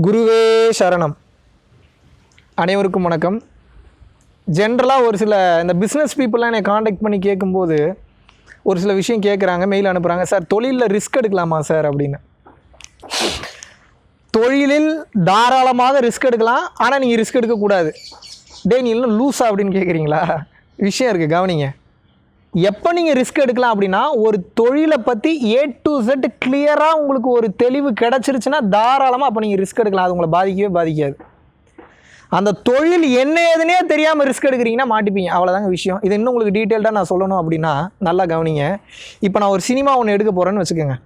குருவே சரணம். அனைவருக்கும் வணக்கம். ஜென்ரலாக ஒரு சில இந்த பிஸ்னஸ் பீப்புளெலாம் என்னை காண்டாக்ட் பண்ணி கேட்கும்போது ஒரு சில விஷயம் கேட்குறாங்க, மெயில் அனுப்புகிறாங்க. சார், தொழிலில் ரிஸ்க் எடுக்கலாமா சார் அப்படின்னு. தொழிலில் தாராளமாக ரிஸ்க் எடுக்கலாம், ஆனால் நீங்கள் ரிஸ்க் எடுக்கக்கூடாது. நீ இன்னும் லூஸா அப்படின்னு கேட்குறீங்களா? விஷயம் இருக்குது, கவனிங்க. எப்போ நீங்கள் ரிஸ்க் எடுக்கலாம் அப்படின்னா, ஒரு தொழிலை பற்றி A to Z கிளியராக உங்களுக்கு ஒரு தெளிவு கிடச்சிருச்சுன்னா தாராளமாக அப்போ நீங்கள் ரிஸ்க் எடுக்கலாம். அது உங்களை பாதிக்கவே பாதிக்காது. அந்த தொழில் என்ன ஏதுனே தெரியாமல் ரிஸ்க் எடுக்கிறீங்கன்னா மாட்டிப்பீங்க. அவ்வளோதாங்க விஷயம். இது இன்னும் உங்களுக்கு டீட்டெயில்டாக நான் சொல்லணும் அப்படின்னா நல்லா கவனிங்க. இப்போ நான் ஒரு சினிமா ஒன்று எடுக்க போகிறேன்னு வச்சுக்கோங்க.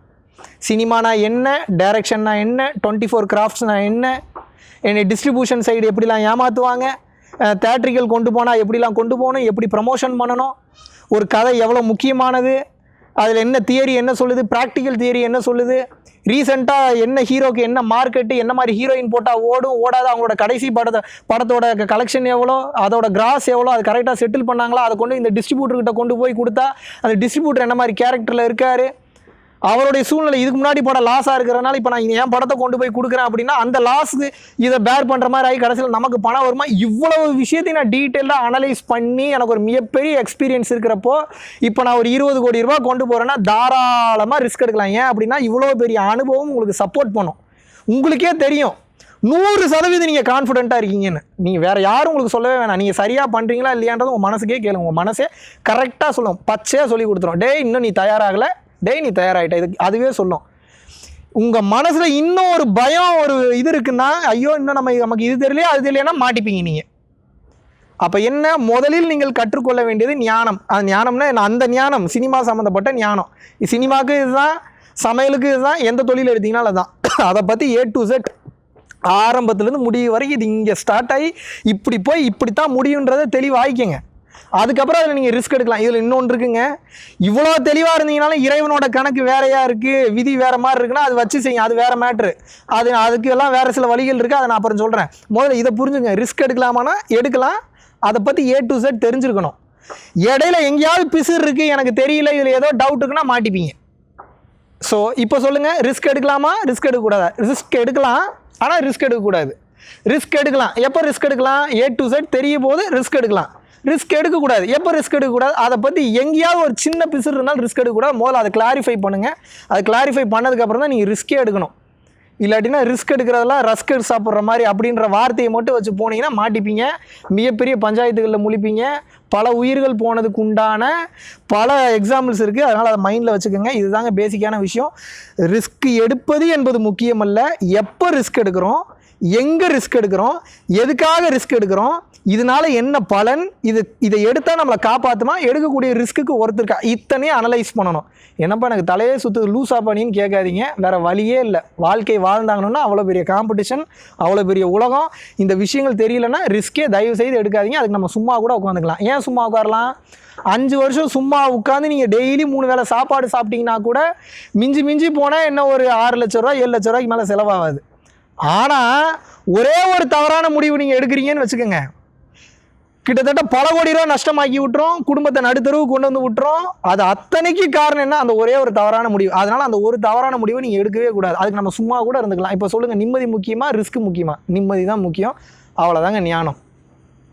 சினிமானா என்ன, டைரக்ஷன்னா என்ன, 24 கிராஃப்ட்ஸ்னால் என்ன, என்னை டிஸ்ட்ரிபியூஷன் சைடு எப்படிலாம் ஏமாற்றுவாங்க, தேட்ரிக்கல் கொண்டு போனால் எப்படிலாம் கொண்டு போகணும், எப்படி ப்ரமோஷன் பண்ணணும், ஒரு கதை எவ்வளோ முக்கியமானது, அதில் என்ன தியரி என்ன சொல்லுது, ப்ராக்டிக்கல் தியரி என்ன சொல்லுது, ரீசெண்டாக என்ன ஹீரோக்கு என்ன மார்க்கெட்டு, என்ன மாதிரி ஹீரோயின் போட்டால் ஓடும் ஓடாது, அவங்களோட கடைசி படத்தோட கலெக்ஷன் எவ்வளோ, அதோட கிராஸ் எவ்வளோ, அது கரெக்டாக செட்டில் பண்ணாங்களா, அதை கொண்டு இந்த டிஸ்ட்ரிபியூட்டர்கிட்ட கொண்டு போய் கொடுத்தா அந்த டிஸ்ட்ரிபியூட்டர் என்ன மாதிரி கேரக்டரில் இருக்கார், அவருடைய சூழ்நிலை இதுக்கு முன்னாடி படம் லாஸாக இருக்கிறனால இப்போ நான் என் படத்தை கொண்டு போய் கொடுக்குறேன் அப்படின்னா அந்த லாஸுக்கு இதை பேர் பண்ணுற மாதிரி ஆகி கடைசியில் நமக்கு பணம் வருமா, இவ்வளவு விஷயத்தையும் நான் டீட்டெயிலாக அனலைஸ் பண்ணி எனக்கு ஒரு மிகப்பெரிய எக்ஸ்பீரியன்ஸ் இருக்கிறப்போ இப்போ நான் ஒரு 20 கோடி ரூபா கொண்டு போகிறேன்னா தாராளமாக ரிஸ்க் எடுக்கலாம். ஏன் அப்படின்னா இவ்வளோ பெரிய அனுபவம் உங்களுக்கு சப்போர்ட் பண்ணும். உங்களுக்கே தெரியும் 100% நீங்கள் கான்ஃபிடென்ட்டாக இருக்கீங்கன்னு. நீங்கள் வேறு யாரும் உங்களுக்கு சொல்லவே வேணாம். நீங்கள் சரியாக பண்ணுறீங்களா இல்லையான்றது உங்கள் மனசுக்கே கேளுங்க. உங்கள் மனசே கரெக்டாக சொல்லும், பச்சையாக சொல்லி கொடுத்துரும். இன்னும் நீ தயாராகலை, நீ தயாராகிட்ட, இது அதுவே சொல்லும். உங்கள் மனசில் இன்னும் ஒரு பயம் ஒரு இது இருக்குன்னா, ஐயோ இன்னும் நமக்கு இது தெரியலையா அது தெரியலையா மாட்டிப்பீங்க நீங்கள். அப்போ என்ன, முதலில் நீங்கள் கற்றுக்கொள்ள வேண்டியது ஞானம். அது ஞானம்னா அந்த ஞானம் சினிமா சம்மந்தப்பட்ட ஞானம். சினிமாவுக்கு இதுதான், சமையலுக்கு இதுதான், எந்த தொழில் எடுத்தீங்கனாலும் அதுதான். அதை பற்றி A to Z ஆரம்பத்துலேருந்து முடிவு வரைக்கும் இது இங்கே ஸ்டார்ட் ஆகி இப்படி போய் இப்படித்தான் முடியுன்றதை தெளிவாகிக்கங்க. அதுக்கப்புறம் அதில் நீங்கள் ரிஸ்க் எடுக்கலாம். இதில் இன்னொன்று இருக்குங்க, இவ்வளோ தெளிவாக இருந்தீங்கனாலும் இறைவனோட கணக்கு வேறையாக இருக்குது, விதி வேறு மாதிரி இருக்குன்னா அது வச்சு செய்யுங்க, அது வேறு மேட்ரு. அதுக்கு எல்லாம் வேறு சில வழிகள் இருக்குது, அதை நான் அப்புறம் சொல்கிறேன். முதல்ல இதை புரிஞ்சுங்க. ரிஸ்க் எடுக்கலாமான்னா எடுக்கலாம், அதை பற்றி A to Z தெரிஞ்சிருக்கணும். இடையில எங்கேயாவது பிசுறு இருக்குது, எனக்கு தெரியல, இதில் ஏதோ டவுட் இருக்குன்னா மாட்டிப்பீங்க. ஸோ இப்போ சொல்லுங்கள், ரிஸ்க் எடுக்கலாமா, ரிஸ்க் எடுக்கக்கூடாதா? ரிஸ்க் எடுக்கலாம், ஆனால் ரிஸ்க் எடுக்கக்கூடாது. ரிஸ்க் எடுக்கலாம். எப்போ ரிஸ்க் எடுக்கலாம்? A to Z தெரியும் போது ரிஸ்க் எடுக்கலாம். ரிஸ்க் எடுக்கக்கூடாது. எப்போ ரிஸ்க் எடுக்கக்கூடாது? அதை பற்றி எங்கேயாவது ஒரு சின்ன பிசுறு இருந்தாலும் ரிஸ்க் எடுக்கக்கூடாது. முதல்ல அதை கிளாரிஃபை பண்ணுங்கள். அதை கிளாரிஃபை பண்ணதுக்கப்புறம் தான் நீங்கள் ரிஸ்க்கே எடுக்கணும். இல்லாட்டினா ரிஸ்க் எடுக்கிறதெல்லாம் ரஸ்க் சாப்பிட்ற மாதிரி அப்படின்ற வார்த்தையை மட்டும் வச்சு போனீங்கன்னா மாட்டிப்பீங்க. மிகப்பெரிய பஞ்சாயத்துகளில் முழிப்பீங்க. பல உயிர்கள் போனதுக்கு உண்டான பல எக்ஸாம்பிள்ஸ் இருக்குது. அதனால் அதை மைண்டில் வச்சுக்கோங்க. இதுதாங்க பேசிக்கான விஷயம். ரிஸ்க் எடுப்பது என்பது முக்கியமல்ல, எப்போ ரிஸ்க் எடுக்கிறோம், எங்கே ரிஸ்க் எடுக்கிறோம், எதுக்காக ரிஸ்க் எடுக்கிறோம், இதனால் என்ன பலன், இதை எடுத்தால் நம்மளை காப்பாற்றுமா, எடுக்கக்கூடிய ரிஸ்க்குக்கு ஒருத்தருக்கா, இத்தனையும் அனலைஸ் பண்ணணும். என்னப்பா எனக்கு தலையே சுற்றுது லூஸாக பண்ணின்னு கேட்காதீங்க. வேறு வழியே இல்லை. வாழ்க்கை வாழ்ந்தாங்கன்னு அவ்வளோ பெரிய காம்படிஷன், அவ்வளோ பெரிய உலகம். இந்த விஷயங்கள் தெரியலன்னா ரிஸ்க்கே தயவு செய்து எடுக்காதீங்க. அதுக்கு நம்ம சும்மா கூட உட்காந்துக்கலாம். ஏன் சும்மா உட்காரலாம்? 5 வருஷம் சும்மா உட்காந்து நீங்கள் டெய்லி 3 வேளை சாப்பாடு சாப்பிட்டீங்கன்னா கூட மிஞ்சி போனால் என்ன ஒரு 6 லட்ச ரூபா 7 லட்ச ரூபாய்க்கு மேலே செலவாகாது. ஆனால் ஒரே ஒரு தவறான முடிவு நீங்கள் எடுக்கிறீங்கன்னு வச்சுக்கோங்க, கிட்டத்தட்ட பல கோடி ரூபா நஷ்டமாக்கி விட்டுரும், குடும்பத்தை நடுத்தருவு கொண்டு வந்து விட்டுரும். அது அத்தனைக்கு காரணம் என்ன? அந்த ஒரே ஒரு தவறான முடிவு. அதனால் அந்த ஒரு தவறான முடிவை நீங்கள் எடுக்கவே கூடாது. அதுக்கு நம்ம சும்மா கூட இருந்துக்கலாம். இப்போ சொல்லுங்கள், நிம்மதி முக்கியமா ரிஸ்க் முக்கியமா? நிம்மதி தான் முக்கியம். அவ்வளோதாங்க ஞானம்.